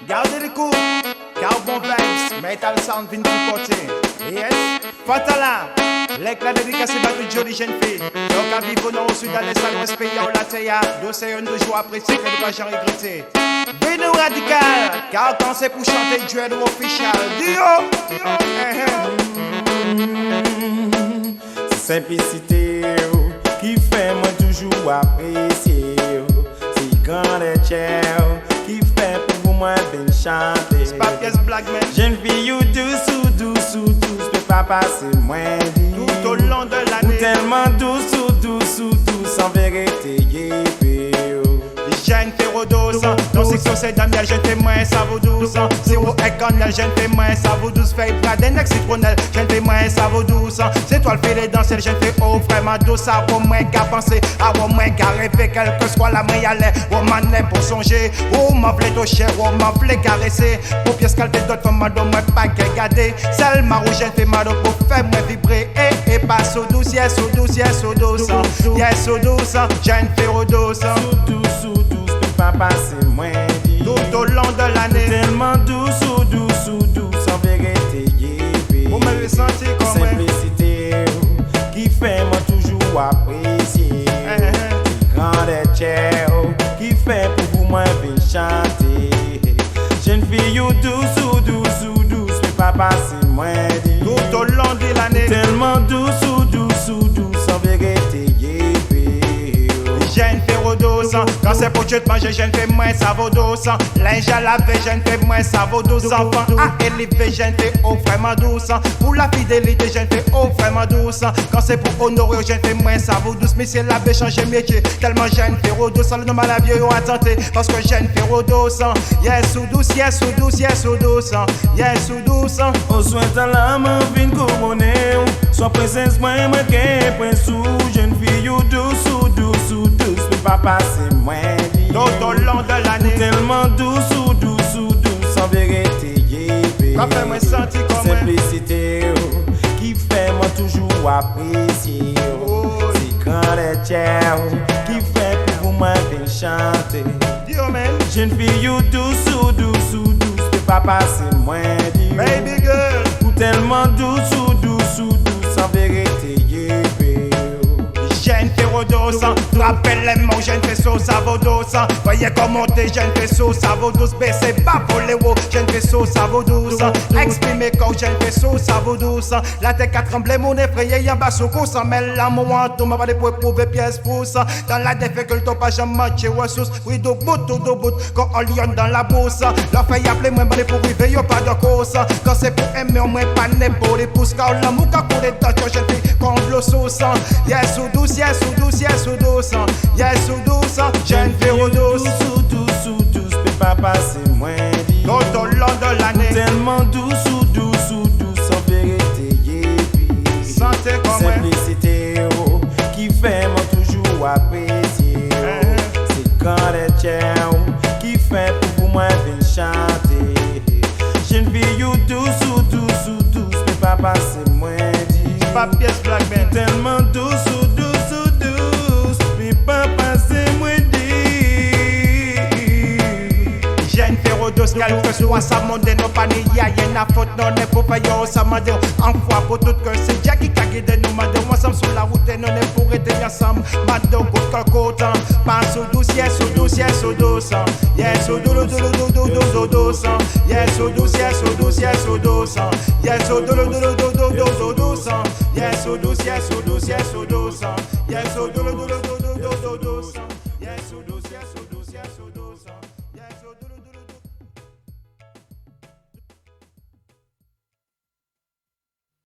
Gardez les coups, Carbon Vibes, Metal Sound 2014. Yes, Fatala, l'éclat dédicacé par une jolie jeune fille. Donc à vivre au nord, au sud, à l'est, à l'ouest, pays à l'Atéa. Dossier une de joie appréciée, que ne pas j'en regretter. Vénou radical, car quand c'est pour chanter Dread official. Dio, C'est simplicité qui fait moi toujours apprécier. C'est grand et cher qui fait pour moi bien chanter. c'est pas pièce black man. Jeune fille ou douce, peux pas passer moins dit. Tout au long de Ou l'année, tellement douce, en vérité, yeah. jeune férodos, dans section c'est Daniel, jeune témoin, ça vaut 12 ans. Zéro éconel, jeune témoin, ça vaut 12. Fait braden, ex citronnel, jeune témoin, ça vaut 12 ans. C'est toi le filet dans celle, jeune fait oh, vraiment douce. À au moins qu'à penser, à au moins qu'à rêver, quel que soit la main y allait. Oh manet pour songer, oh m'a voulu toucher, oh m'a voulu caresser. Pour pièce calter d'autres femmes, madame, moi pas qu'à garder. Celle ma rouge, jeune fait mal pour faire moi vibrer. Et pas so douce, yes, so douce, yes, so douce. Yes, so douce, jeune férodos. Douce, peux pas passer moins dit. Tout au long de l'année, Tellement douce, en vérité, yeah. vous m'avez senti comme un Simplicité qui fait moi toujours apprécier. Grande et cher qui fait pour moi bien chanter. Jeune fille ou douce, peux pas passer moins dit. tout au long de l'année. Tellement douce, en vérité, yeah. Jeune férodos, quand c'est pour tu te manger, jeune fais moins, ça vaut 12. Linge à laver, jeune fais moins, ça vaut 12. Enfant à élever, jeune fais oh vraiment douce. Pour la fidélité, jeune fais oh vraiment douce. Quand c'est pour honorer, jeune fais moins, ça vaut 12. Mais c'est la baie changer métier, tellement jeune férodos. Le nom à la vieille, on a tenté, parce que jeune férodos. Yes ou douce, yes ou douce, yes ou douce. Yes ou douce. Au soin de la main, vine couronner. Soit présence, moi, qu'un point sous. Jeune fille ou douce, peux pas passer moins dit. Tout au long de l'année, Tellement douce, en vérité, yeah. ça fait moi sentir comme un Simplicité qui fait moi toujours apprécier. C'est grand et cher qui fait pour moi bien chanter. Dio man, Jeune fille ou douce, peux pas passer moins dit. baby girl. Ou tellement douce, en vérité, yeah. Jeune férodos, rappelle les mots, jeune fais sauce, ça vaut 12. Voyez comment t'es, jeune fais sauce, ça vaut 12. Baissez pas pour les hauts, jeune fais sauce, ça vaut 12. Exprimer quand jeune fais sauce, ça vaut 12. La tête a tremblé, mon effrayé, y'a bas sous course. Mais là, moi, tout m'a pas pour éprouver pièce pouce. Dans la défaite que le top a jamais matché ressources. Oui, do bout, quand on lion dans la bourse. Leur fait appeler, moi, pour arriver, y'a pas de course. Quand c'est pour aimer, au moins pas né pour les pouces. Car l'amour qu'a coulé dans ton jeune fille, quand l'eau sauce. Yes ou douce, yes ou douce, yes ou douce. Yes ou douce, jeune férodos. Douce, peux pas passer moins dit. Tout au long de l'année, Tellement douce, en vérité, yeah. sentez comme un Simplicité qui fait moi toujours apprécier. C'est grand et cher qui fait pour moi bien chanter. Jeune fille ou douce, peux pas passer moins dit. pas pièce black man. Tellement douce, peux pas passer moins dit. Jeune férodos, quel que soit sa monde, non pas ni y'a y'en a faute, non n'est pour faire y'en ça m'a dit. En foi pour tout que c'est Jack qui a guidé nous, m'a dit. Moi, ça me sur la route, non n'est pour être ensemble. M'a dit, côte que côte, pas sous douce, yes ou douce, yes ou douce. Yes ou douce, douce. Yes ou douce, yes ou douce, yes ou douce. Yes ou douce, douce. Yes ou douce, yes ou douce, yes ou douce.